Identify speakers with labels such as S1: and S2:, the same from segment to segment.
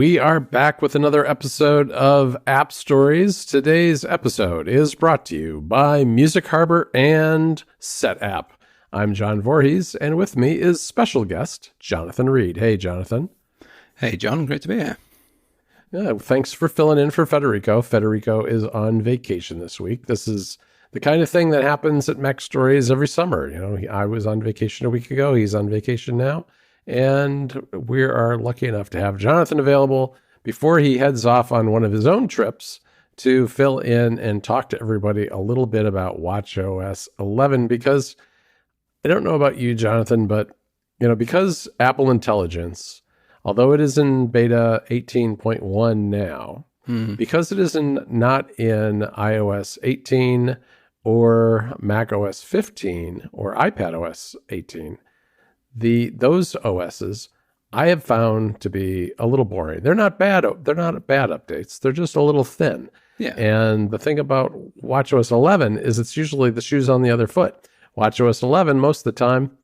S1: We are back with another episode of App Stories. Today's episode is brought to you by Music Harbor and SetApp. I'm John Voorhees, and with me is special guest Jonathan Reed. Hey, Jonathan.
S2: Hey, John. Great to be here.
S1: Yeah, thanks for filling in for Federico. Federico is on vacation this week. This is the kind of thing that happens at Mac Stories every summer. You know, I was on vacation a week ago. He's on vacation now. And we are lucky enough to have Jonathan available before he heads off on one of his own trips to fill in and talk to everybody a little bit about watchOS 11. Because I don't know about you, Jonathan, but because Apple Intelligence, although it is in beta 18.1 now, because it is not in iOS 18 or macOS 15 or iPadOS 18, those OSs I have found to be a little boring. They're not bad. They're not bad updates. They're just a little thin.
S2: Yeah.
S1: And the thing about watchOS 11 is it's usually the shoes on the other foot. watchOS 11, most of the time,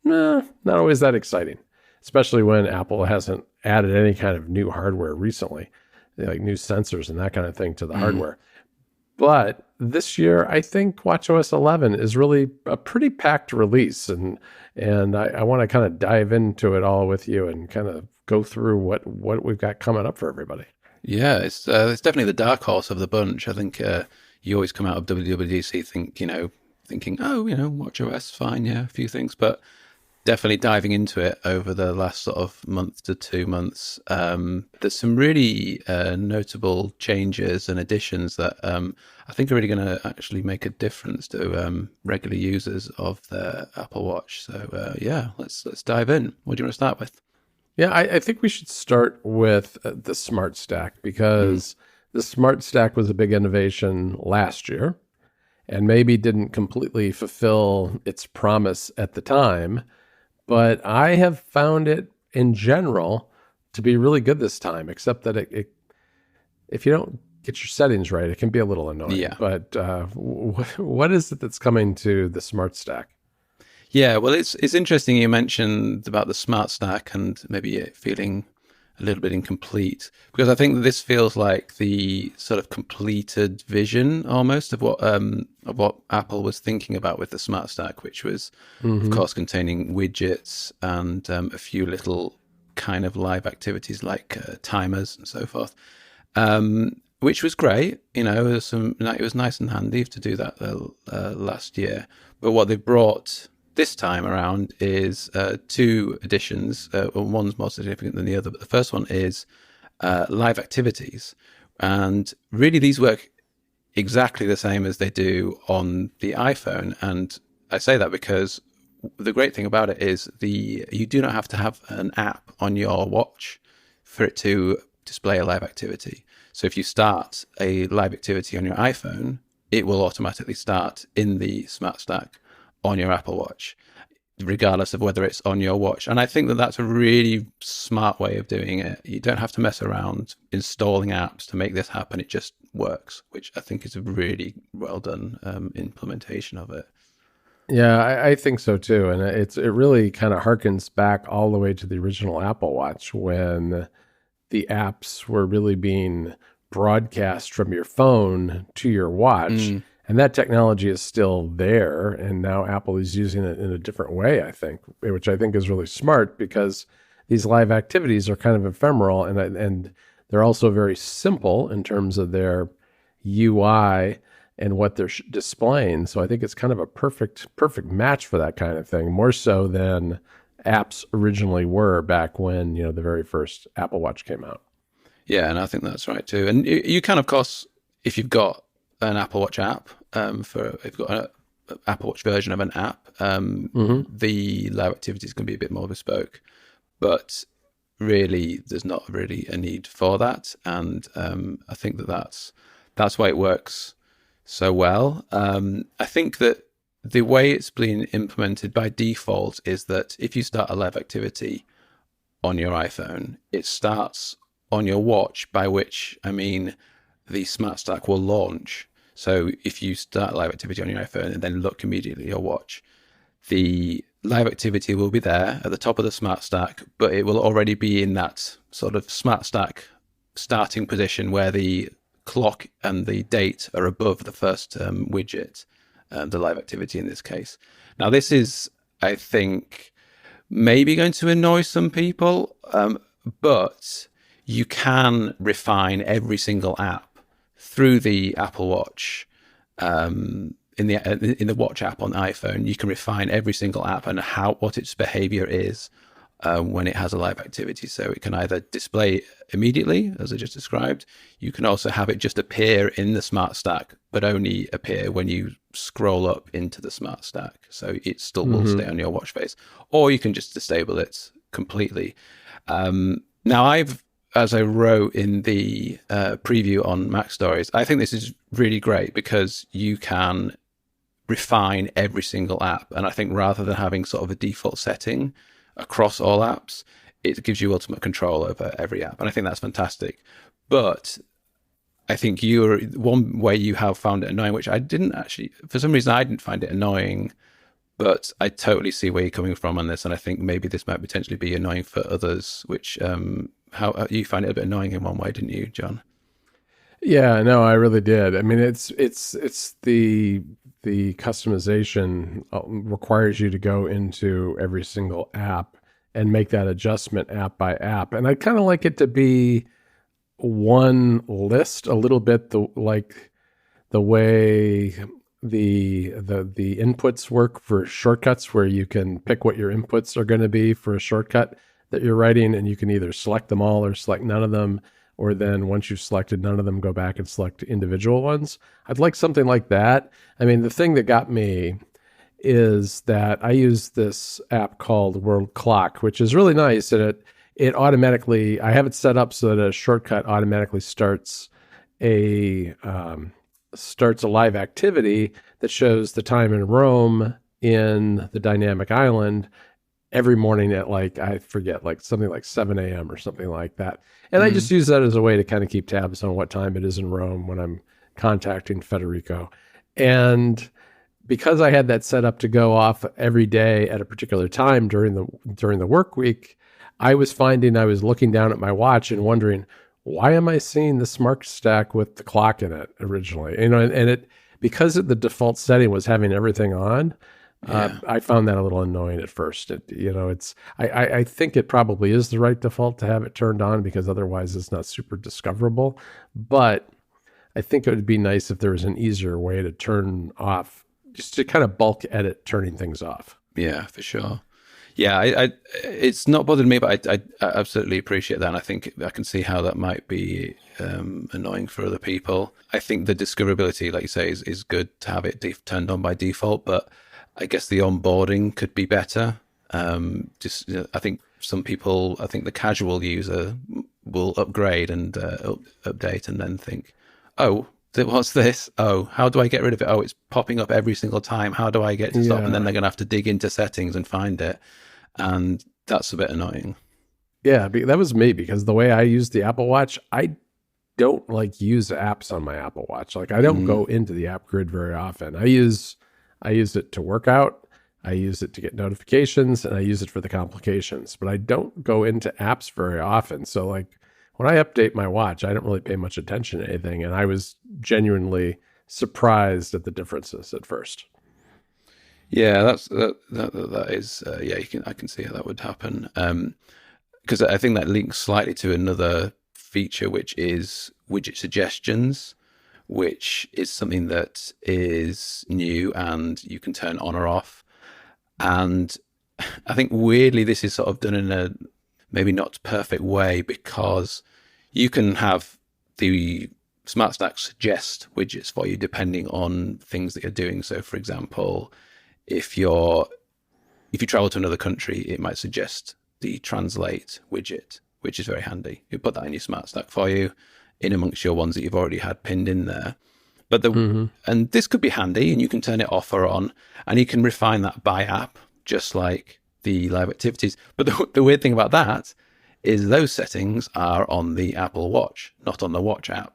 S1: not always that exciting, especially when Apple hasn't added any kind of new hardware recently, like new sensors and that kind of thing to the hardware. But this year, I think watchOS 11 is really a pretty packed release, and I want to kind of dive into it all with you and kind of go through what we've got coming up for everybody.
S2: Yeah, it's definitely the dark horse of the bunch. I think you always come out of WWDC thinking, watchOS, fine, yeah, a few things, but definitely diving into it over the last sort of month to 2 months. There's some really notable changes and additions that I think are really going to actually make a difference to regular users of the Apple Watch. So let's dive in. What do you want to start with?
S1: Yeah, I think we should start with the Smart Stack, because the Smart Stack was a big innovation last year and maybe didn't completely fulfill its promise at the time. But I have found it in general to be really good this time, except that if you don't get your settings right, it can be a little annoying.
S2: Yeah.
S1: But what is it that's coming to the Smart Stack?
S2: Yeah, well, it's interesting you mentioned about the Smart Stack and maybe it feeling a little bit incomplete, because I think this feels like the sort of completed vision almost of what Apple was thinking about with the Smart Stack, which was, of course, containing widgets and a few little kind of live activities like timers and so forth, which was great. It was nice and handy to do that last year. But what they've brought this time around is two additions. One's more significant than the other, but the first one is live activities. And really, these work exactly the same as they do on the iPhone. And I say that because the great thing about it is you do not have to have an app on your watch for it to display a live activity. So if you start a live activity on your iPhone, it will automatically start in the Smart Stack on your Apple Watch, regardless of whether it's on your watch. And I think that that's a really smart way of doing it. You don't have to mess around installing apps to make this happen. It just works, which I think is a really well done implementation of it.
S1: Yeah, I think so too. And it really kind of harkens back all the way to the original Apple Watch, when the apps were really being broadcast from your phone to your watch. And that technology is still there, and now Apple is using it in a different way, I think, which I think is really smart, because these live activities are kind of ephemeral, and they're also very simple in terms of their UI and what they're displaying. So I think it's kind of a perfect match for that kind of thing, more so than apps originally were back when the very first Apple Watch came out.
S2: Yeah, and I think that's right too. And you can, of course, if you've got an Apple Watch app, if you've got an Apple Watch version of an app, the live activities can be a bit more bespoke. But really, there's not really a need for that. And I think that's why it works so well. I think that the way it's been implemented by default is that if you start a live activity on your iPhone, it starts on your watch, by which I mean the Smart Stack will launch. So if you start a live activity on your iPhone and then look immediately at your watch, the live activity will be there at the top of the Smart Stack, but it will already be in that sort of smart stack starting position where the clock and the date are above the first widget, the live activity in this case. Now, this is, I think, maybe going to annoy some people, but you can refine every single app through the Apple Watch. In the Watch app on iPhone, you can refine every single app and what its behavior is when it has a live activity. So it can either display immediately, as I just described. You can also have it just appear in the Smart Stack, but only appear when you scroll up into the Smart Stack. So it still will stay on your watch face. Or you can just disable it completely. Now, as I wrote in the preview on Mac Stories, I think this is really great because you can refine every single app. And I think rather than having sort of a default setting across all apps, it gives you ultimate control over every app. And I think that's fantastic. But I think one way you have found it annoying, which I didn't actually, for some reason, I didn't find it annoying, but I totally see where you're coming from on this. And I think maybe this might potentially be annoying for others, which, how you find it a bit annoying in one way, didn't you, John?
S1: Yeah, no, I really did. I mean, it's the customization requires you to go into every single app and make that adjustment app by app. And I kind of like it to be one list, a little bit like the way the inputs work for shortcuts, where you can pick what your inputs are going to be for a shortcut that you're writing, and you can either select them all or select none of them, or then once you've selected none of them, go back and select individual ones. I'd like something like that. I mean, the thing that got me is that I use this app called World Clock, which is really nice, and it automatically, I have it set up so that a shortcut automatically starts a live activity that shows the time in Rome in the dynamic island every morning at I forget, something like 7 a.m. or something like that. And I just use that as a way to kind of keep tabs on what time it is in Rome when I'm contacting Federico. And because I had that set up to go off every day at a particular time during the work week, I was finding I was looking down at my watch and wondering, why am I seeing the Smart Stack with the clock in it originally? And it, because the default setting was having everything on, I found that a little annoying at first. I think it probably is the right default to have it turned on, because otherwise it's not super discoverable. But I think it would be nice if there was an easier way to turn off, just to kind of bulk edit turning things off.
S2: Yeah, for sure. Yeah, I it's not bothered me, but I absolutely appreciate that. And I think I can see how that might be annoying for other people. I think the discoverability, like you say, is good to have it turned on by default, but I guess the onboarding could be better. I think some people, I think the casual user will upgrade and update and then think, oh, what's this? Oh, how do I get rid of it? Oh, it's popping up every single time. How do I get to stop? And then they're going to have to dig into settings and find it. And that's a bit annoying.
S1: Yeah, that was me, because the way I use the Apple Watch, I don't use apps on my Apple Watch. I don't go into the app grid very often. I use it to work out, I use it to get notifications, and I use it for the complications. But I don't go into apps very often. So when I update my watch, I don't really pay much attention to anything. And I was genuinely surprised at the differences at first.
S2: Yeah, that is I can see how that would happen. Because I think that links slightly to another feature, which is widget suggestions, which is something that is new and you can turn on or off. And I think weirdly, this is sort of done in a maybe not perfect way, because you can have the Smart Stack suggest widgets for you depending on things that you're doing. So for example, if you travel to another country, it might suggest the translate widget, which is very handy. You put that in your Smart Stack for you, in amongst your ones that you've already had pinned in there. But and this could be handy, and you can turn it off or on, and you can refine that by app, just like the live activities. But the weird thing about that is those settings are on the Apple Watch, not on the Watch app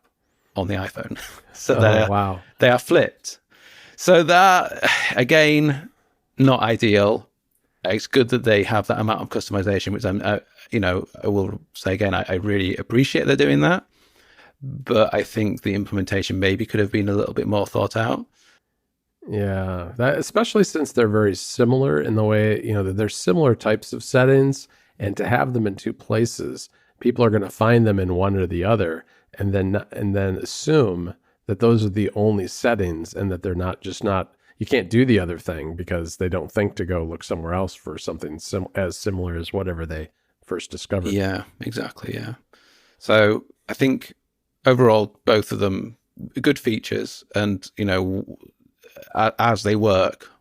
S2: on the iPhone. So they are flipped. So that, again, not ideal. It's good that they have that amount of customization, which I will say again, I really appreciate they're doing that. But I think the implementation maybe could have been a little bit more thought out.
S1: Yeah, that especially since they're very similar in the way, that they're similar types of settings, and to have them in two places, people are going to find them in one or the other, and then assume that those are the only settings, and that they're not. You can't do the other thing because they don't think to go look somewhere else for something as similar as whatever they first discovered.
S2: Yeah, exactly. Yeah. So I think overall, both of them good features, and as they work,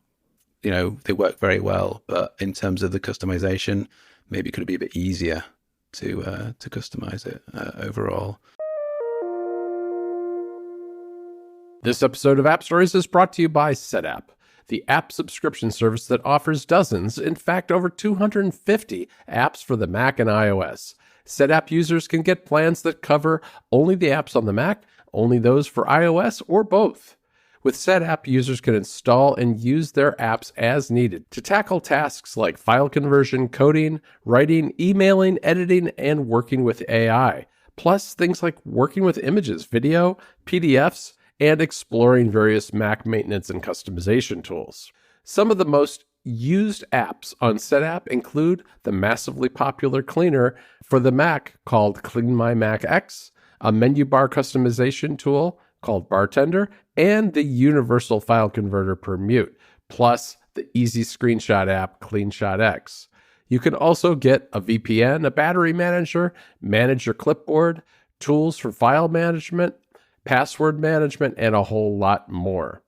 S2: they work very well. But in terms of the customization, maybe it could be a bit easier to customize it overall.
S1: This episode of App Stories is brought to you by SetApp, the app subscription service that offers dozens, in fact over 250 apps for the Mac and iOS. SetApp users can get plans that cover only the apps on the Mac, only those for iOS, or both. With SetApp, users can install and use their apps as needed to tackle tasks like file conversion, coding, writing, emailing, editing, and working with AI. Plus, things like working with images, video, PDFs, and exploring various Mac maintenance and customization tools. Some of the most used apps on SetApp include the massively popular cleaner for the Mac called Clean My Mac X, a menu bar customization tool called Bartender, and the universal file converter Permute, plus the easy screenshot app CleanShot X. You can also get a VPN, a battery manager, manage your clipboard, tools for file management, password management, and a whole lot more.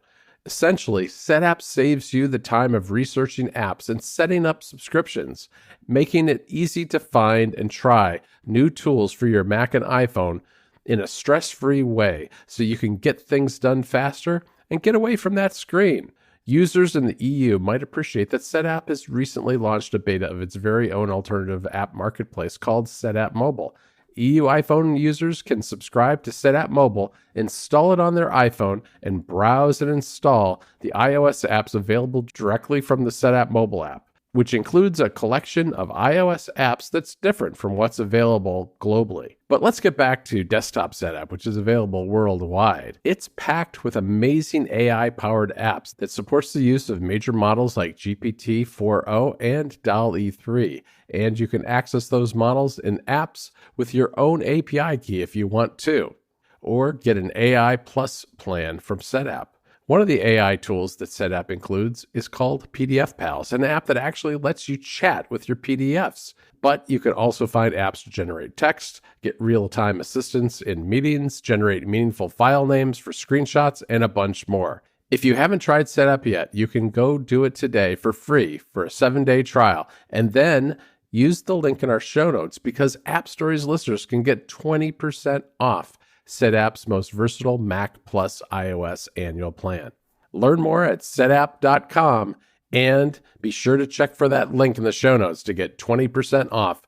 S1: Essentially, SetApp saves you the time of researching apps and setting up subscriptions, making it easy to find and try new tools for your Mac and iPhone in a stress-free way so you can get things done faster and get away from that screen. Users in the EU might appreciate that SetApp has recently launched a beta of its very own alternative app marketplace called SetApp Mobile. EU iPhone users can subscribe to SetApp Mobile, install it on their iPhone, and browse and install the iOS apps available directly from the SetApp Mobile app, which includes a collection of iOS apps that's different from what's available globally. But let's get back to desktop SetApp, which is available worldwide. It's packed with amazing AI-powered apps that supports the use of major models like GPT-4o and DALL-E 3, and you can access those models in apps with your own API key if you want to, or get an AI Plus plan from SetApp. One of the AI tools that SetApp includes is called PDF Pals, an app that actually lets you chat with your PDFs. But you can also find apps to generate text, get real-time assistance in meetings, generate meaningful file names for screenshots, and a bunch more. If you haven't tried SetApp yet, you can go do it today for free for a 7-day trial, and then use the link in our show notes because App Stories listeners can get 20% off SetApp's most versatile Mac plus iOS annual plan. Learn more at setapp.com and be sure to check for that link in the show notes to get 20% off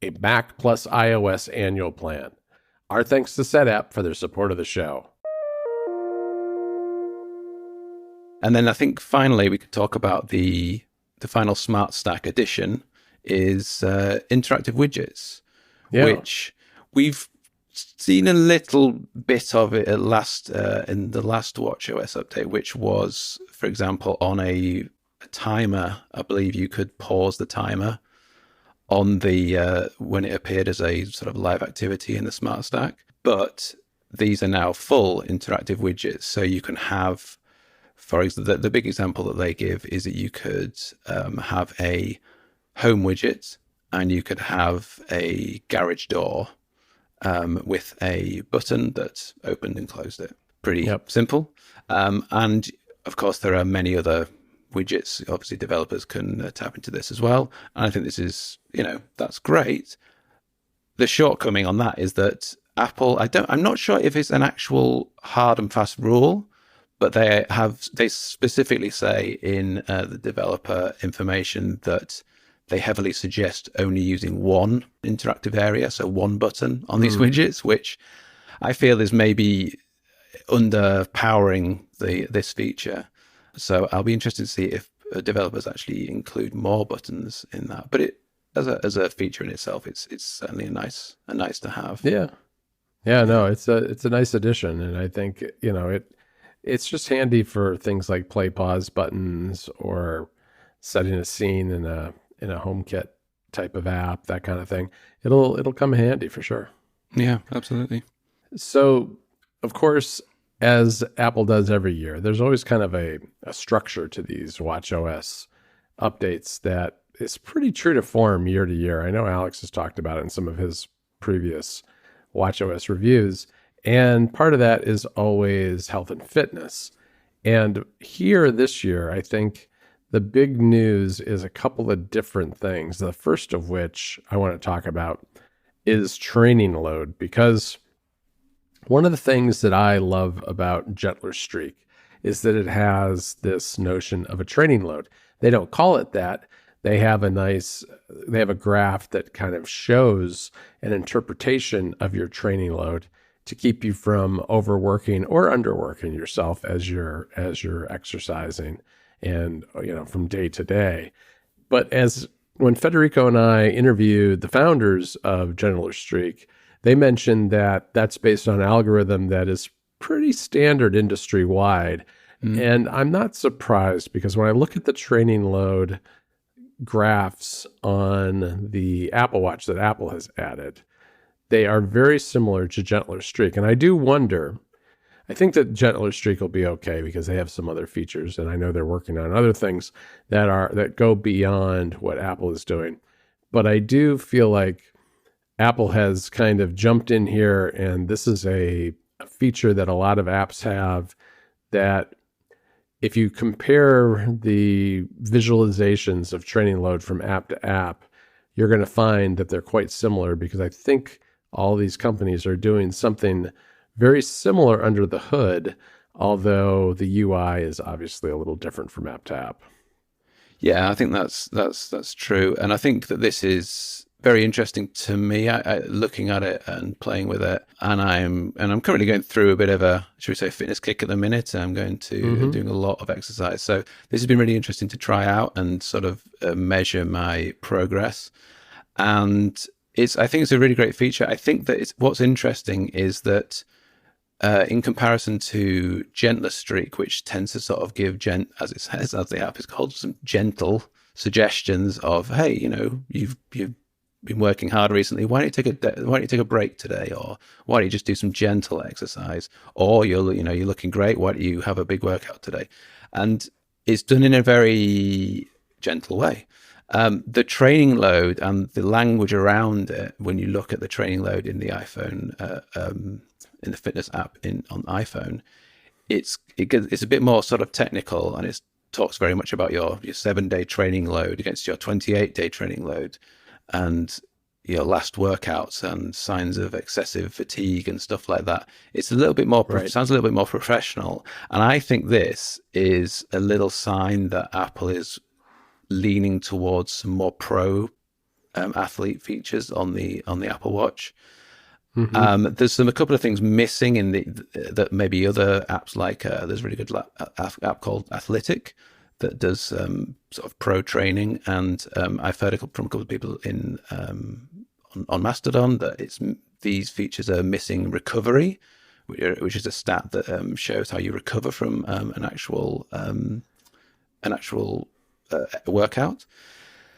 S1: a Mac plus iOS annual plan. Our thanks to SetApp for their support of the show.
S2: And then I think finally we could talk about the final Smart Stack addition is interactive widgets, which we've seen a little bit of it in the last watchOS update, which was, for example, on a timer. I believe you could pause the timer on the when it appeared as a sort of live activity in the Smart Stack. But these are now full interactive widgets, so you can have, for example, the big example that they give is that you could have a home widget and you could have a garage door with a button that opened and closed it. Pretty simple. And of course, there are many other widgets. Obviously, developers can tap into this as well. And I think this is, that's great. The shortcoming on that is that Apple, I'm not sure if it's an actual hard and fast rule, but they specifically say in the developer information that they heavily suggest only using one interactive area, so one button on these widgets, which I feel is maybe underpowering this feature. So I'll be interested to see if developers actually include more buttons in that. But it as a feature in itself, it's certainly a nice to have.
S1: Yeah. Yeah,
S2: Yeah.
S1: no, it's a nice addition, and I think it's just handy for things like play pause buttons or setting a scene in a HomeKit type of app, that kind of thing. It'll come handy for sure.
S2: Yeah, absolutely.
S1: So, of course, as Apple does every year, there's always kind of a structure to these watchOS updates that is pretty true to form year to year. I know Alex has talked about it in some of his previous watchOS reviews. And part of that is always health and fitness. And here this year, I think the big news is a couple of different things. The first of which I want to talk about is training load, because one of the things that I love about Gentler Streak is that it has this notion of a training load. They don't call it that. They have a graph that kind of shows an interpretation of your training load to keep you from overworking or underworking yourself as you're exercising and from day to day. But as when Federico and I interviewed the founders of Gentler Streak, they mentioned that that's based on an algorithm that is pretty standard industry wide. And I'm not surprised, because when I look at the training load graphs on the Apple Watch that Apple has added, they are very similar to Gentler Streak. And I do wonder, I think that Gentler Streak will be okay because they have some other features, and I know they're working on other things that go beyond what Apple is doing. But I do feel like Apple has kind of jumped in here, and this is a feature that a lot of apps have, that if you compare the visualizations of training load from app to app, you're going to find that they're quite similar, because I think all these companies are doing something very similar under the hood, although the UI is obviously a little different from app to app.
S2: Yeah, I think that's true, and I think that this is very interesting to me. Looking at it and playing with it, and I'm currently going through a bit of a, should we say, fitness kick at the minute. I'm going to doing a lot of exercise, so this has been really interesting to try out and sort of measure my progress. And I think it's a really great feature. I think that what's interesting is that in comparison to Gentler Streak, which tends to sort of give as it says, as the app is called, some gentle suggestions of, hey, you've been working hard recently. Why don't you take a break today, or why don't you just do some gentle exercise? Or you're looking great. Why don't you have a big workout today? And it's done in a very gentle way. The training load and the language around it, when you look at the training load in the iPhone, in the fitness app on iPhone, it's a bit more sort of technical, and it talks very much about your 7-day training load against your 28-day training load, and your last workouts and signs of excessive fatigue and stuff like that. It's a little bit more, sounds a little bit more professional. And I think this is a little sign that Apple is leaning towards some more pro athlete features on the Apple Watch. There's a couple of things missing in that maybe other apps, like there's a really good app called Athletic that does sort of pro training, and I've heard from a couple of people on Mastodon that these features are missing recovery, which is a stat that shows how you recover from an actual workout.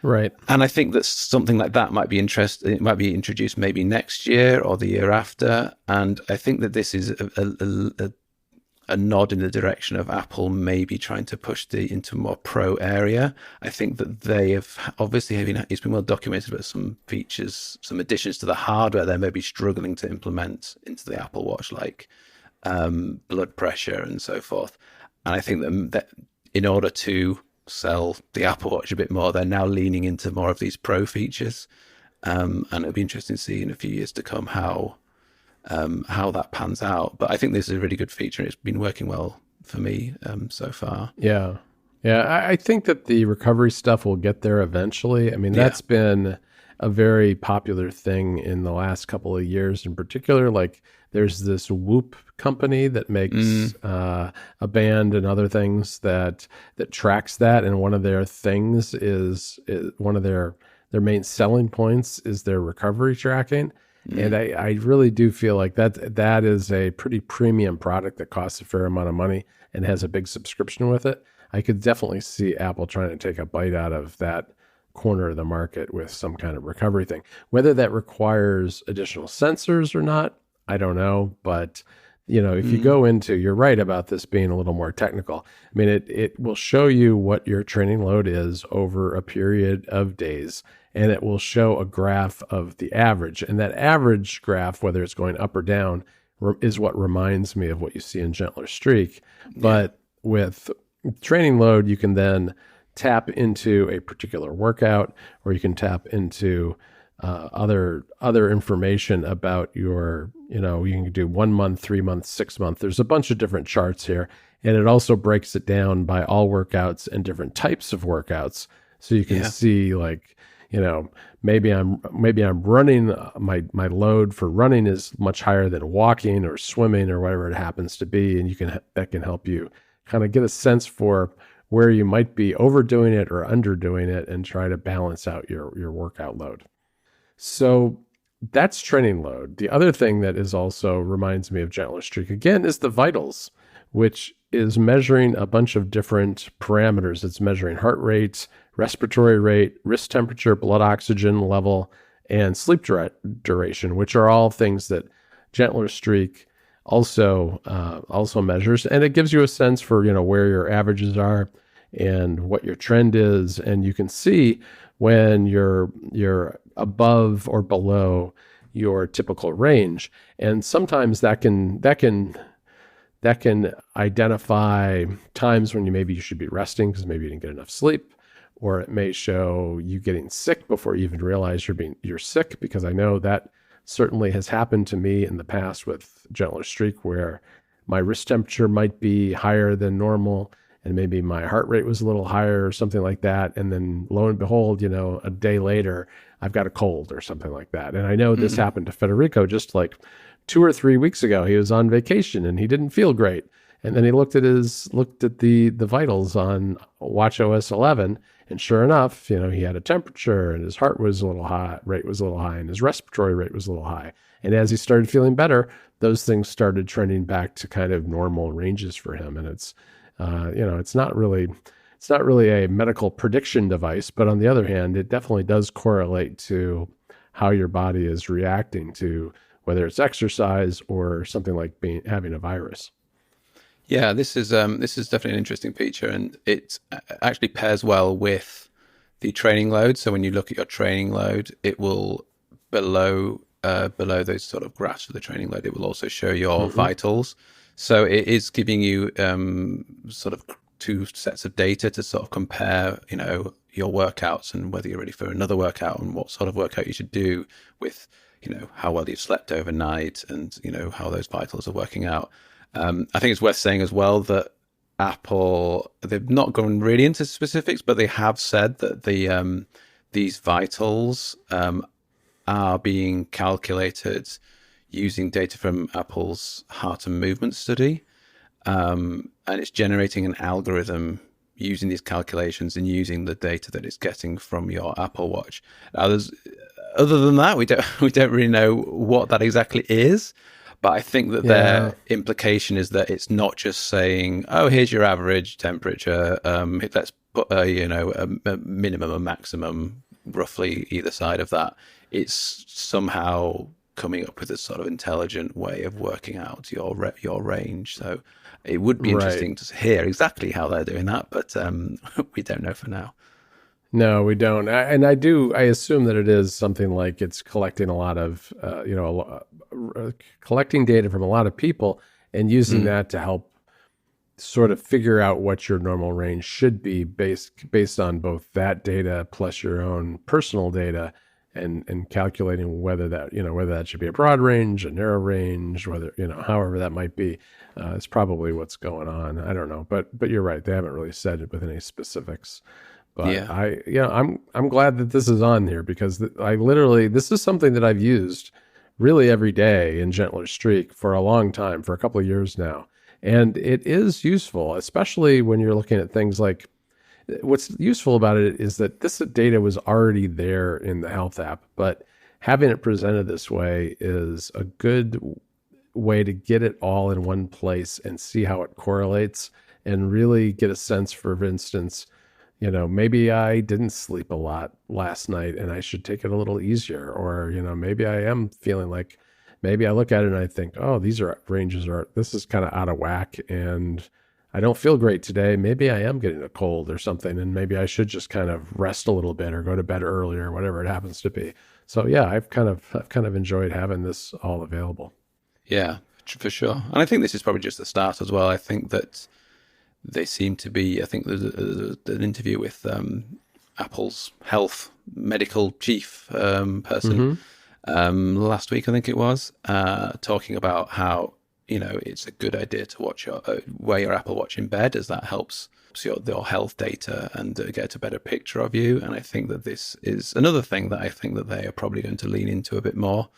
S1: Right.
S2: And I think that something like that might be interesting. It might be introduced maybe next year or the year after. And I think that this is a nod in the direction of Apple maybe trying to push into a more pro area. I think that they have obviously it's been well documented about some features, some additions to the hardware they may be struggling to implement into the Apple Watch, like blood pressure and so forth. And I think that in order to sell the Apple Watch a bit more, they're now leaning into more of these pro features, and it'll be interesting to see in a few years to come how that pans out. But I think this is a really good feature. It's been working well for me so far.
S1: Yeah. I think that the recovery stuff will get there eventually. I mean, that's been a very popular thing in the last couple of years in particular. Like there's this Whoop company that makes a band and other things that tracks that, and one of their things is one of their main selling points is their recovery tracking. And I really do feel like that is a pretty premium product that costs a fair amount of money and has a big subscription with it. I could definitely see Apple trying to take a bite out of that corner of the market with some kind of recovery thing. Whether that requires additional sensors or not, I don't know. But if you go into, you're right about this being a little more technical. I mean, it will show you what your training load is over a period of days, and it will show a graph of the average. And that average graph, whether it's going up or down, is what reminds me of what you see in Gentler Streak. But with training load, you can then tap into a particular workout, or you can tap into other information about your, you can do 1 month, 3 months, 6 months. There's a bunch of different charts here, and it also breaks it down by all workouts and different types of workouts. So you can see, like, maybe I'm running, my load for running is much higher than walking or swimming or whatever it happens to be, and that can help you kind of get a sense for where you might be overdoing it or underdoing it, and try to balance out your workout load. So that's training load. The other thing that is also reminds me of Gentler Streak again is the vitals, which is measuring a bunch of different parameters. It's measuring heart rate, respiratory rate, wrist temperature, blood oxygen level, and sleep duration, which are all things that Gentler Streak also measures. And it gives you a sense for, where your averages are and what your trend is. And you can see when you're above or below your typical range. And sometimes that can identify times when maybe you should be resting because maybe you didn't get enough sleep, or it may show you getting sick before you even realize you're sick, because I know that certainly has happened to me in the past with Gentler Streak, where my wrist temperature might be higher than normal, and maybe my heart rate was a little higher or something like that. And then lo and behold, a day later, I've got a cold or something like that. And I know this happened to Federico just like 2 or 3 weeks ago. He was on vacation and he didn't feel great. And then he looked at the vitals on watchOS 11, and sure enough, he had a temperature, and his heart was a little high, rate was a little high, and his respiratory rate was a little high. And as he started feeling better, those things started trending back to kind of normal ranges for him. And it's it's not really a medical prediction device, but on the other hand, it definitely does correlate to how your body is reacting to whether it's exercise or something like having a virus.
S2: Yeah, this is definitely an interesting feature, and it actually pairs well with the training load. So when you look at your training load, it will below those sort of graphs for the training load, it will also show your vitals. So it is giving you sort of two sets of data to sort of compare, your workouts and whether you're ready for another workout and what sort of workout you should do with, how well you've slept overnight and, how those vitals are working out. I think it's worth saying as well that Apple, they've not gone really into specifics, but they have said that these vitals are being calculated using data from Apple's heart and movement study. And it's generating an algorithm using these calculations and using the data that it's getting from your Apple Watch. Now, other than that, we don't really know what that exactly is. But I think that their implication is that it's not just saying, "Oh, here's your average temperature. Let's put a minimum and maximum roughly either side of that." It's somehow coming up with a sort of intelligent way of working out your range. So it would be interesting to hear exactly how they're doing that, but we don't know for now.
S1: No, we don't. I assume that it is something like it's collecting a lot of, collecting data from a lot of people and using that to help sort of figure out what your normal range should be based on both that data plus your own personal data, and calculating whether that should be a broad range, a narrow range, whether, however that might be. It's probably what's going on. I don't know, but you're right. They haven't really said it with any specifics. But
S2: Yeah.
S1: I'm glad that this is on here because this is something that I've used really every day in Gentler Streak for a long time, for a couple of years now. And it is useful, especially when you're looking at things like what's useful about it is that this data was already there in the health app, but having it presented this way is a good way to get it all in one place and see how it correlates and really get a sense, for instance, maybe I didn't sleep a lot last night and I should take it a little easier. Or, maybe I am feeling like maybe I look at it and I think, oh, this is kind of out of whack and I don't feel great today. Maybe I am getting a cold or something. And maybe I should just kind of rest a little bit or go to bed earlier, whatever it happens to be. So yeah, I've kind of enjoyed having this all available.
S2: Yeah, for sure. And I think this is probably just the start as well. I think that they seem to be. I think there's an interview with Apple's health medical chief person last week, I think it was, talking about how it's a good idea to wear your Apple Watch in bed, as that helps your health data and get a better picture of you. And I think that this is another thing that I think that they are probably going to lean into a bit more,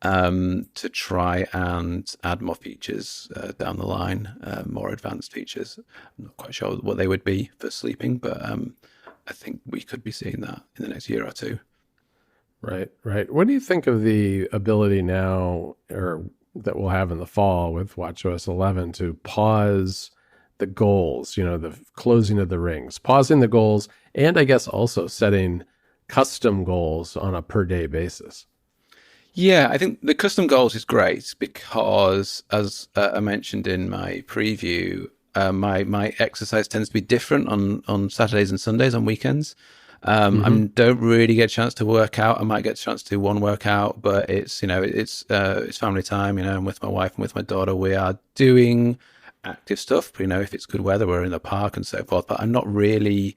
S2: to try and add more features down the line, more advanced features. I'm not quite sure what they would be for sleeping, but I think we could be seeing that in the next year or two.
S1: Right, right. What do you think of the ability now, or that we'll have in the fall with watchOS 11, to pause the goals, the closing of the rings, pausing the goals, and I guess also setting custom goals on a per day basis?
S2: Yeah, I think the custom goals is great because, as I mentioned in my preview, my exercise tends to be different on Saturdays and Sundays, on weekends. I don't really get a chance to work out. I might get a chance to do one workout, but it's family time. I'm with my wife and with my daughter. We are doing active stuff. If it's good weather, we're in the park and so forth. But I'm not really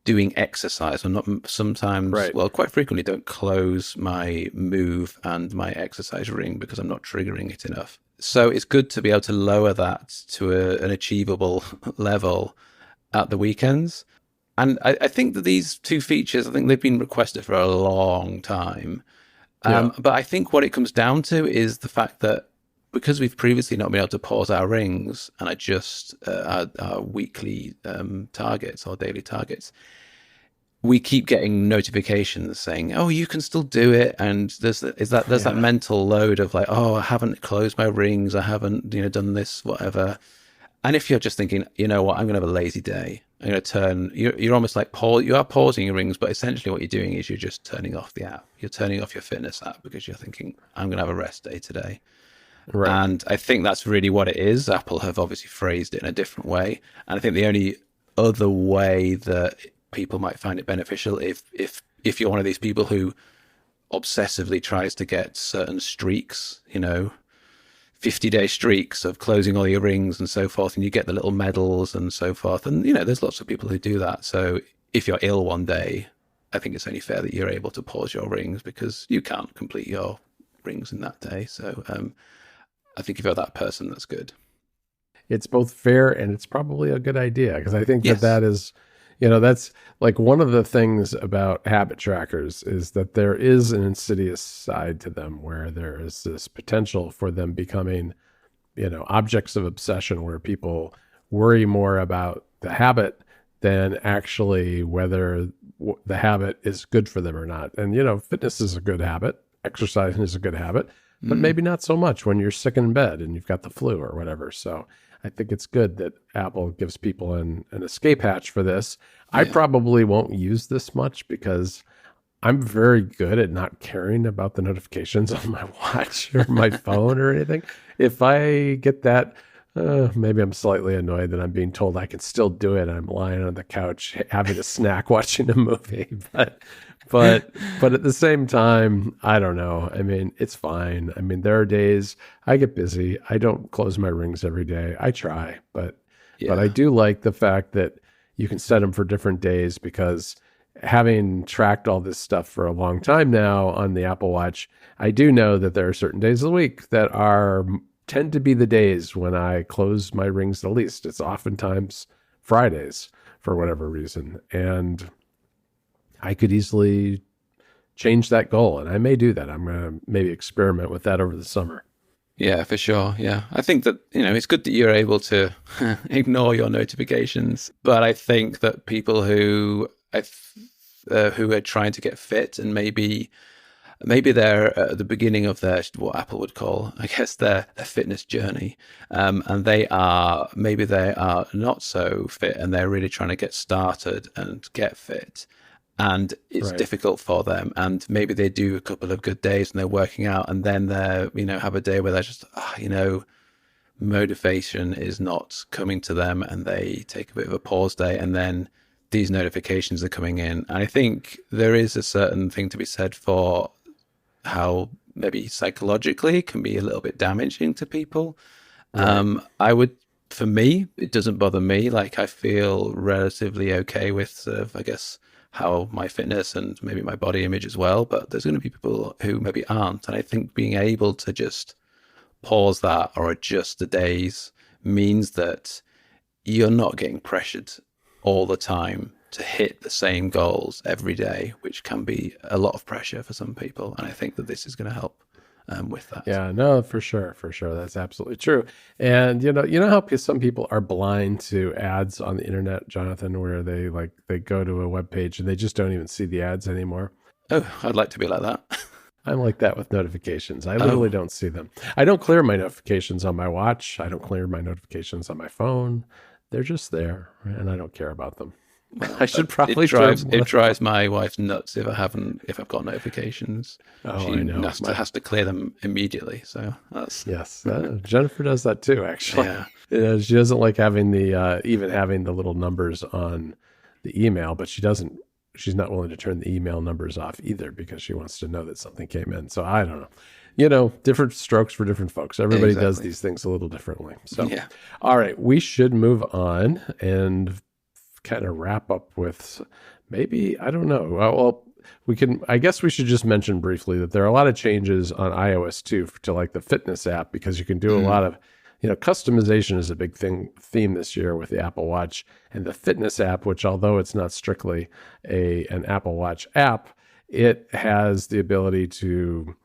S2: doing exercise. I'm not sometimes,
S1: Right.
S2: well, quite frequently don't close my move and my exercise ring because I'm not triggering it enough. So it's good to be able to lower that to an achievable level at the weekends. And I think that these two features, I think they've been requested for a long time.
S1: Yeah.
S2: But I think what it comes down to is the fact that because we've previously not been able to pause our rings and adjust our weekly targets or daily targets, we keep getting notifications saying, "Oh, you can still do it," and there's that mental load of like, "Oh, I haven't closed my rings, I haven't done this, whatever." And if you're just thinking, you know what, I'm going to have a lazy day, I'm going to turn. You're almost like you are pausing your rings, but essentially what you're doing is you're just turning off the app. You're turning off your fitness app because you're thinking, I'm going to have a rest day today.
S1: Right.
S2: And I think that's really what it is. Apple have obviously phrased it in a different way. And I think the only other way that people might find it beneficial, if you're one of these people who obsessively tries to get certain streaks, 50-day streaks of closing all your rings and so forth, and you get the little medals and so forth. And, there's lots of people who do that. So if you're ill one day, I think it's only fair that you're able to pause your rings because you can't complete your rings in that day. So I think if you're that person, that's good.
S1: It's both fair and it's probably a good idea because I think
S2: Yes.
S1: that is, that's like one of the things about habit trackers is that there is an insidious side to them where there is this potential for them becoming, objects of obsession where people worry more about the habit than actually whether the habit is good for them or not. And, fitness is a good habit, exercising is a good habit, but maybe not so much when you're sick in bed and you've got the flu or whatever. So I think it's good that Apple gives people an escape hatch for this. I probably won't use this much because I'm very good at not caring about the notifications on my watch or my phone or anything. If I get that, maybe I'm slightly annoyed that I'm being told I can still do it. And I'm lying on the couch having a snack watching a movie. But at the same time, I don't know. I mean, it's fine. I mean, there are days I get busy. I don't close my rings every day. I try, but I do like the fact that you can set them for different days because having tracked all this stuff for a long time now on the Apple Watch, I do know that there are certain days of the week that tend to be the days when I close my rings the least. It's oftentimes Fridays for whatever reason. And I could easily change that goal. And I may do that. I'm going to maybe experiment with that over the summer.
S2: Yeah, for sure. Yeah. I think that, it's good that you're able to ignore your notifications. But I think that people who are trying to get fit and maybe they're at the beginning of their, what Apple would call, I guess, their fitness journey. And they are not so fit and they're really trying to get started and get fit. And it's difficult for them. And maybe they do a couple of good days and they're working out and then they're, have a day where they're just, motivation is not coming to them and they take a bit of a pause day and then these notifications are coming in. And I think there is a certain thing to be said for how maybe psychologically it can be a little bit damaging to people. For me, it doesn't bother me. Like I feel relatively okay with I guess, how my fitness and maybe my body image as well, but there's going to be people who maybe aren't. And I think being able to just pause that or adjust the days means that you're not getting pressured all the time to hit the same goals every day, which can be a lot of pressure for some people. And I think that this is going to help with that.
S1: Yeah, no, for sure. That's absolutely true. And you know how some people are blind to ads on the internet, Jonathan, where they go to a web page and they just don't even see the ads anymore.
S2: Oh, I'd like to be like that.
S1: I'm like that with notifications. I literally don't see them. I don't clear my notifications on my watch. I don't clear my notifications on my phone. They're just there, and I don't care about them. I should probably
S2: it drives my wife nuts if I've got notifications.
S1: Oh, I know.
S2: Has to clear them immediately. So that's
S1: yes. Jennifer does that too, actually.
S2: Yeah.
S1: She doesn't like having even having the little numbers on the email, but she's not willing to turn the email numbers off either because she wants to know that something came in. So I don't know. Different strokes for different folks. Everybody does these things a little differently. So, yeah. All right, we should move on and kind of wrap up with maybe, I don't know. Well, I guess we should just mention briefly that there are a lot of changes on iOS too to like the fitness app because you can do a lot of, customization is a big theme this year with the Apple Watch and the fitness app, which although it's not strictly an Apple Watch app, it has the ability to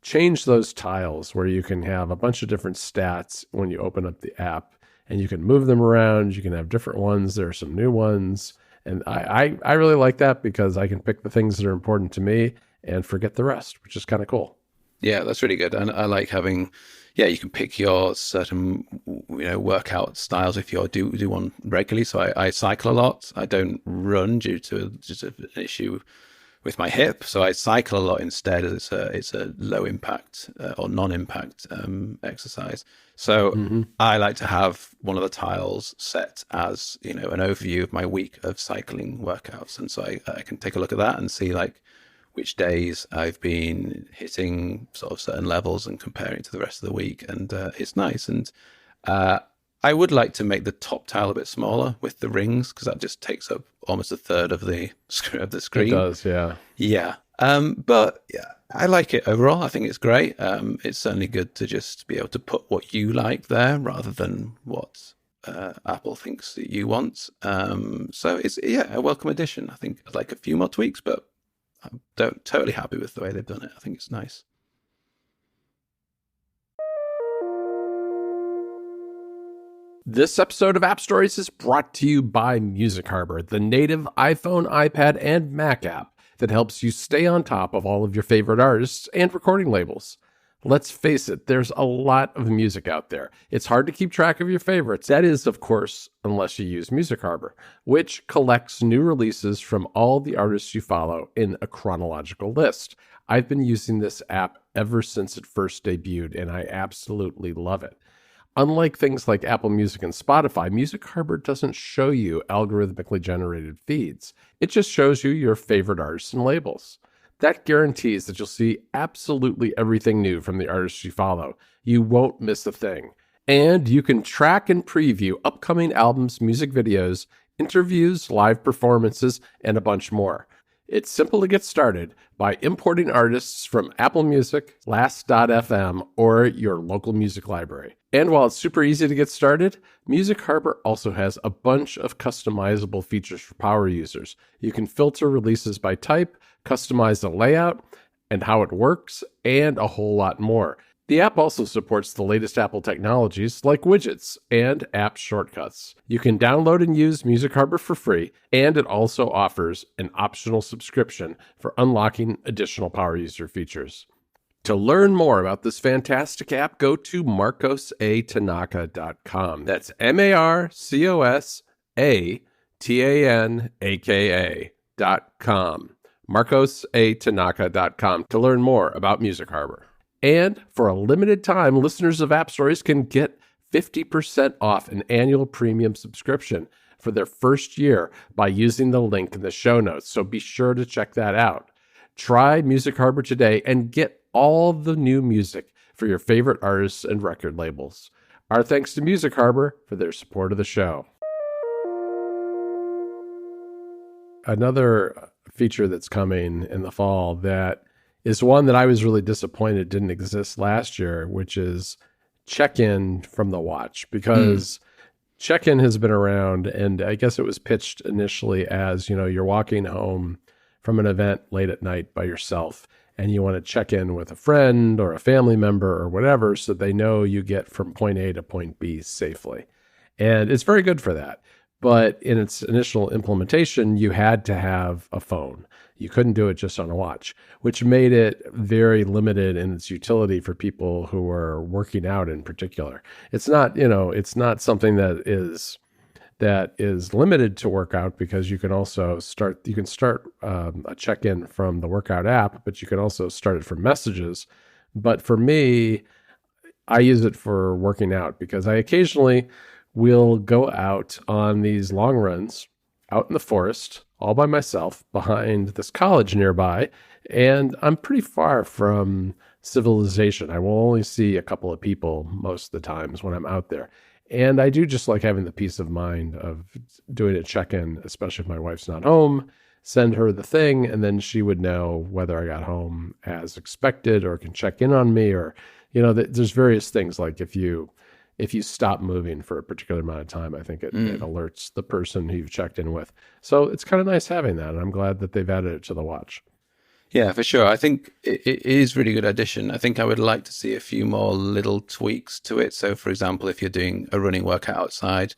S1: change those tiles where you can have a bunch of different stats when you open up the app. And you can move them around. You can have different ones. There are some new ones. And I really like that because I can pick the things that are important to me and forget the rest, which is kind of cool.
S2: Yeah, that's really good. And I like having, you can pick your certain, workout styles if you do one regularly. So I cycle a lot. I don't run due to just an issue with my hip. So I cycle a lot instead. It's a low impact or non-impact exercise. So I like to have one of the tiles set as, an overview of my week of cycling workouts. And so I can take a look at that and see like which days I've been hitting sort of certain levels and comparing it to the rest of the week. And it's nice. And I would like to make the top tile a bit smaller with the rings because that just takes up almost a third of the screen. It
S1: does, yeah.
S2: Yeah. But yeah, I like it overall. I think it's great. It's certainly good to just be able to put what you like there rather than what Apple thinks that you want. So it's, a welcome addition. I think I'd like a few more tweaks, but I'm totally happy with the way they've done it. I think it's nice.
S1: This episode of App Stories is brought to you by Music Harbor, the native iPhone, iPad, and Mac app that helps you stay on top of all of your favorite artists and recording labels. Let's face it, there's a lot of music out there. It's hard to keep track of your favorites. That is, of course, unless you use Music Harbor, which collects new releases from all the artists you follow in a chronological list. I've been using this app ever since it first debuted, and I absolutely love it. Unlike things like Apple Music and Spotify, Music Harbor doesn't show you algorithmically generated feeds. It just shows you your favorite artists and labels. That guarantees that you'll see absolutely everything new from the artists you follow. You won't miss a thing. And you can track and preview upcoming albums, music videos, interviews, live performances, and a bunch more. It's simple to get started by importing artists from Apple Music, Last.fm, or your local music library. And while it's super easy to get started, Music Harbor also has a bunch of customizable features for power users. You can filter releases by type, customize the layout and how it works, and a whole lot more. The app also supports the latest Apple technologies like widgets and app shortcuts. You can download and use Music Harbor for free, and it also offers an optional subscription for unlocking additional power user features. To learn more about this fantastic app, go to marcosatanaka.com. That's MarcosaTanaka.com. marcosatanaka.com to learn more about Music Harbor. And for a limited time, listeners of App Stories can get 50% off an annual premium subscription for their first year by using the link in the show notes. So be sure to check that out. Try Music Harbor today and get all the new music for your favorite artists and record labels. Our thanks to Music Harbor for their support of the show. Another feature that's coming in the fall that is one that I was really disappointed didn't exist last year, which is check-in from the watch, because check-in has been around, and I guess it was pitched initially as, you're walking home from an event late at night by yourself and you want to check in with a friend or a family member or whatever so they know you get from point A to point B safely. And it's very good for that. But in its initial implementation, you had to have a phone. You couldn't do it just on a watch, which made it very limited in its utility for people who are working out in particular. It's not, it's not something that is limited to workout, because you can start a check-in from the workout app, but you can also start it from messages. But for me, I use it for working out because I occasionally will go out on these long runs out in the forest all by myself behind this college nearby, and I'm pretty far from civilization. I will only see a couple of people most of the times when I'm out there. And I do just like having the peace of mind of doing a check-in, especially if my wife's not home, send her the thing, and then she would know whether I got home as expected or can check in on me, or, there's various things like if you stop moving for a particular amount of time, I think it alerts the person who you've checked in with. So it's kind of nice having that, and I'm glad that they've added it to the watch.
S2: Yeah, for sure. I think it is a really good addition. I think I would like to see a few more little tweaks to it. So, for example, if you're doing a running workout outside,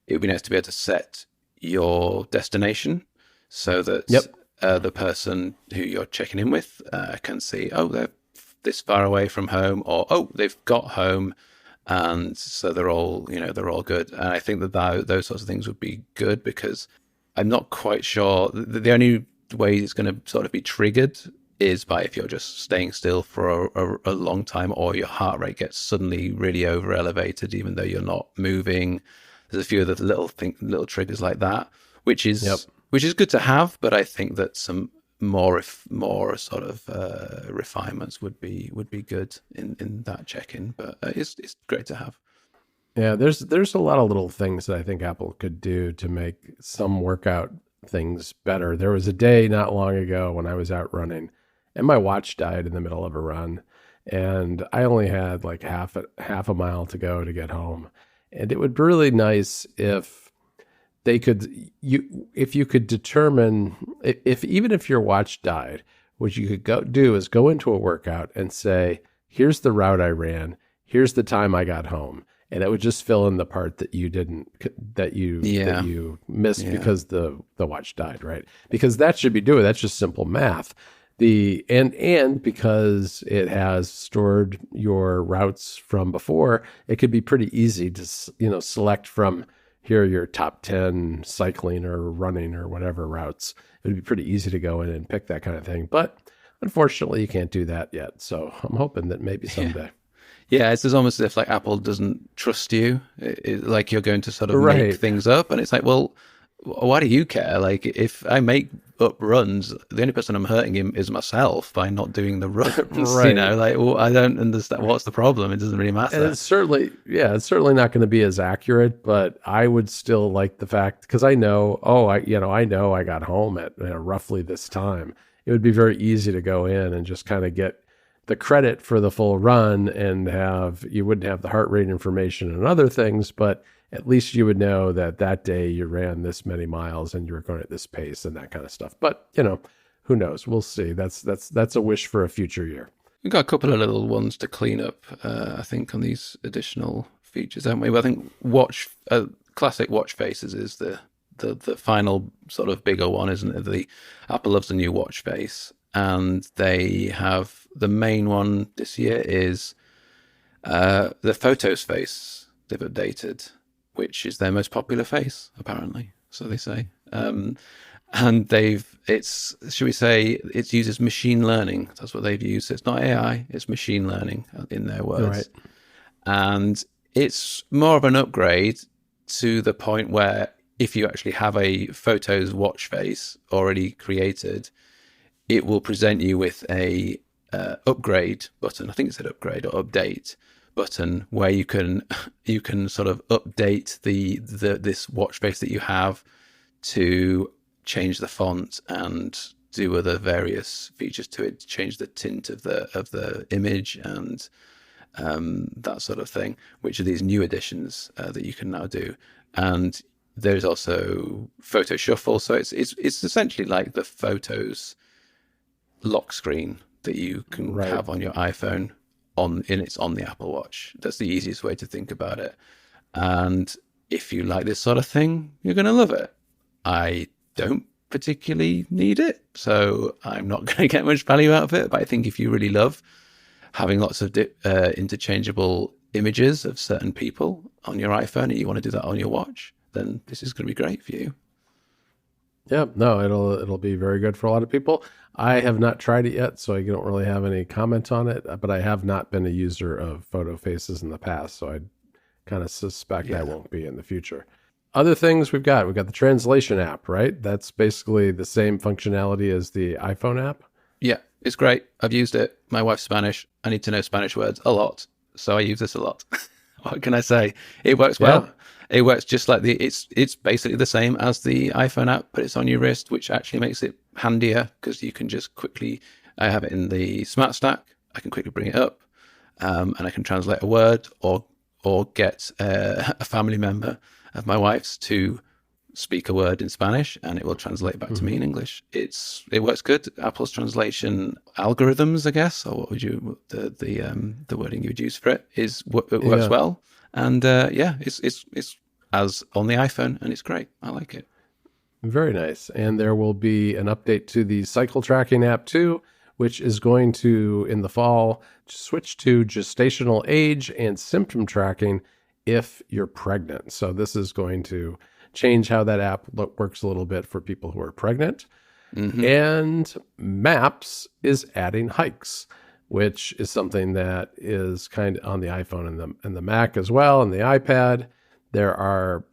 S2: it would be nice to be able to set your destination so that the person who you're checking in with can see, they're this far away from home, or, they've got home. And so they're all good. And I think that those sorts of things would be good, because I'm not quite sure. The only way it's going to sort of be triggered is by if you're just staying still for a long time, or your heart rate gets suddenly really over elevated, even though you're not moving. There's a few of the little triggers like that, which is good to have. But I think that some more sort of refinements would be good in that check-in, but it's great to have.
S1: Yeah, there's a lot of little things that I think Apple could do to make some workout things better. There was a day not long ago when I was out running and my watch died in the middle of a run, and I only had like half a mile to go to get home. And it would be really nice if they could, if you could determine even if your watch died, what you could do is go into a workout and say, here's the route I ran, here's the time I got home. And it would just fill in the part that you missed because the watch died, right? Because that should be doing, that's just simple math. And because it has stored your routes from before, it could be pretty easy to, select from here are your top 10 cycling or running or whatever routes. It would be pretty easy to go in and pick that kind of thing. But unfortunately, you can't do that yet. So I'm hoping that maybe someday.
S2: Yeah, it's almost as if like Apple doesn't trust you, like you're going to sort of make things up. And it's like, well, why do you care? Like, if I make up runs, the only person I'm hurting him is myself by not doing the runs.
S1: Right.
S2: Like, well, I don't understand what's the problem. It doesn't really
S1: And
S2: matter.
S1: it's certainly, yeah, it's certainly not going to be as accurate, but I would still like the fact, because I know, I know I got home at roughly this time. It would be very easy to go in and just kind of get the credit for the full run, and you wouldn't have the heart rate information and other things, but at least you would know that that day you ran this many miles and you were going at this pace and that kind of stuff. But, who knows? We'll see. That's a wish for a future year.
S2: We've got a couple of little ones to clean up, I think, on these additional features, haven't we? But I think classic watch faces is the final sort of bigger one, isn't it? The Apple loves a new watch face, and they have the main one this year is the Photos face they've updated, which is their most popular face, apparently. So they say. And should we say, it uses machine learning. That's what they've used. It's not AI, it's machine learning in their words.
S1: Right.
S2: And it's more of an upgrade to the point where if you actually have a Photos watch face already created, it will present you with a upgrade button. I think it said upgrade or update button, where you can sort of update this watch face that you have to change the font and do other various features to it, change the tint of the image and that sort of thing, which are these new additions that you can now do. And there's also photo shuffle, so it's essentially like the Photos lock screen that you can have on your iPhone it's on the Apple Watch. That's the easiest way to think about it. And if you like this sort of thing, you're going to love it. I don't particularly need it, so I'm not going to get much value out of it. But I think if you really love having lots of interchangeable images of certain people on your iPhone and you want to do that on your watch, then this is going to be great for you.
S1: Yeah, no, it'll be very good for a lot of people. I have not tried it yet, so I don't really have any comment on it, but I have not been a user of photo faces in the past, so I kind of suspect I won't be in the future. Other things we've got the translation app, right? That's basically the same functionality as the iPhone app.
S2: Yeah, it's great. I've used it. My wife's Spanish. I need to know Spanish words a lot, so I use this a lot. What can I say? It works well. It works just like it's basically the same as the iPhone app, but it's on your wrist, which actually makes it handier because you can just quickly, I have it in the Smart Stack. I can quickly bring it up and I can translate a word or get a family member of my wife's to speak a word in Spanish and it will translate back to me in English. It works good. Apple's translation algorithms, I guess, or what would you the wording you would use for it works well. And it's as on the iPhone, and it's great. I like it.
S1: Very nice. And there will be an update to the cycle tracking app too, which is going to, in the fall, switch to gestational age and symptom tracking if you're pregnant. So this is going to change how that app works a little bit for people who are pregnant. Mm-hmm. And Maps is adding hikes, which is something that is kind of on the iPhone and the Mac as well, and the iPad. There are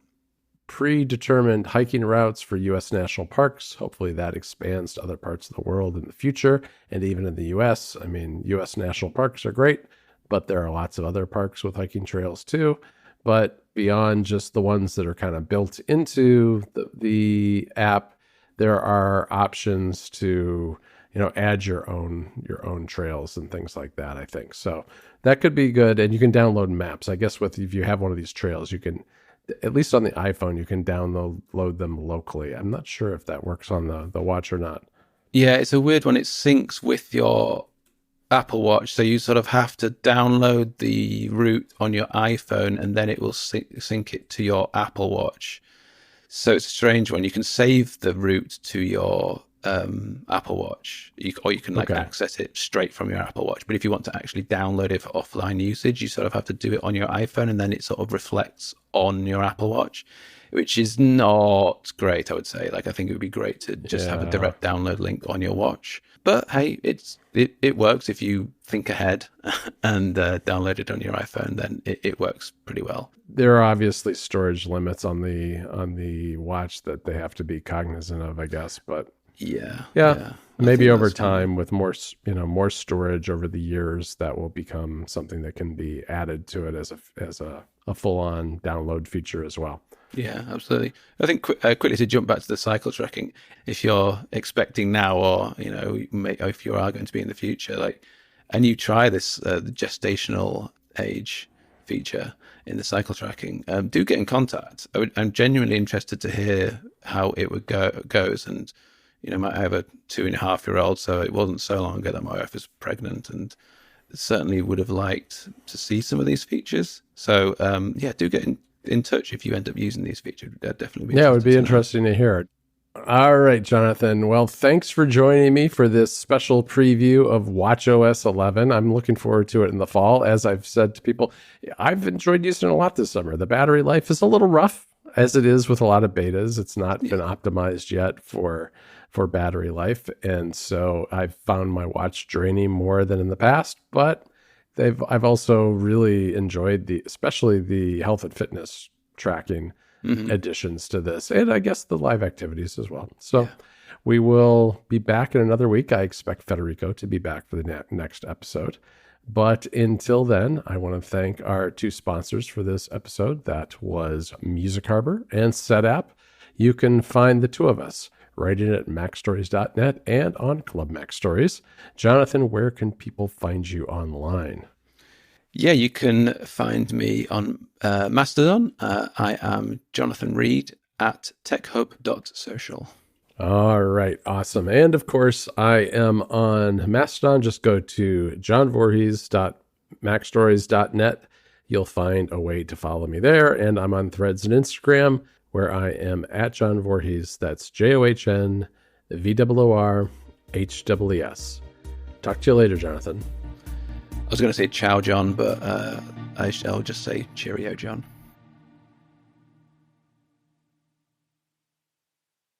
S1: predetermined hiking routes for U.S. national parks. Hopefully that expands to other parts of the world in the future, and even in the U.S. I mean, U.S. national parks are great, but there are lots of other parks with hiking trails too. But beyond just the ones that are kind of built into the app, there are options to add your own trails and things like that, I think. So that could be good. And you can download maps. I guess if you have one of these trails, you can, at least on the iPhone, you can download them locally. I'm not sure if that works on the watch or not.
S2: Yeah, it's a weird one. It syncs with your Apple Watch. So you sort of have to download the route on your iPhone and then it will sync it to your Apple Watch. So it's a strange one. You can save the route to your Apple Watch, or you can like access it straight from your Apple Watch. But if you want to actually download it for offline usage, you sort of have to do it on your iPhone, and then it sort of reflects on your Apple Watch, which is not great, I would say. Like, I think it would be great to just have a direct download link on your watch. But hey, it works if you think ahead and download it on your iPhone. Then it works pretty well.
S1: There are obviously storage limits on the watch that they have to be cognizant of, I guess. But yeah. Maybe over time, with more storage over the years, that will become something that can be added to it as a full-on download feature as well.
S2: Yeah, absolutely. I think quickly to jump back to the cycle tracking, if you're expecting now, or if you are going to be in the future, and you try this the gestational age feature in the cycle tracking, do get in contact. I'm genuinely interested to hear how it goes. And I have a 2.5-year-old, so it wasn't so long ago that my wife was pregnant, and certainly would have liked to see some of these features. So do get in touch if you end up using these features. That'd definitely be
S1: it would be interesting to hear. All right, Jonathan. Well, thanks for joining me for this special preview of watchOS 11. I'm looking forward to it in the fall. As I've said to people, I've enjoyed using it a lot this summer. The battery life is a little rough, as it is with a lot of betas. It's not been optimized yet for battery life. And so I've found my watch draining more than in the past, but I've also really enjoyed especially the health and fitness tracking additions to this, and I guess the live activities as well. So we will be back in another week. I expect Federico to be back for the next episode. But until then, I want to thank our two sponsors for this episode. That was Music Harbor and SetApp. You can find the two of us writing at macstories.net and on Club Mac Stories. Jonathan, where can people find you online?
S2: Yeah, you can find me on Mastodon. I am Jonathan Reed at techhub.social.
S1: All right, awesome. And of course, I am on Mastodon. Just go to johnvoorhees.macstories.net. You'll find a way to follow me there. And I'm on Threads and Instagram, where I am at John Voorhees. That's JohnVoorHes. Talk to you later, Jonathan.
S2: I was going to say ciao, John, but I'll just say cheerio, John.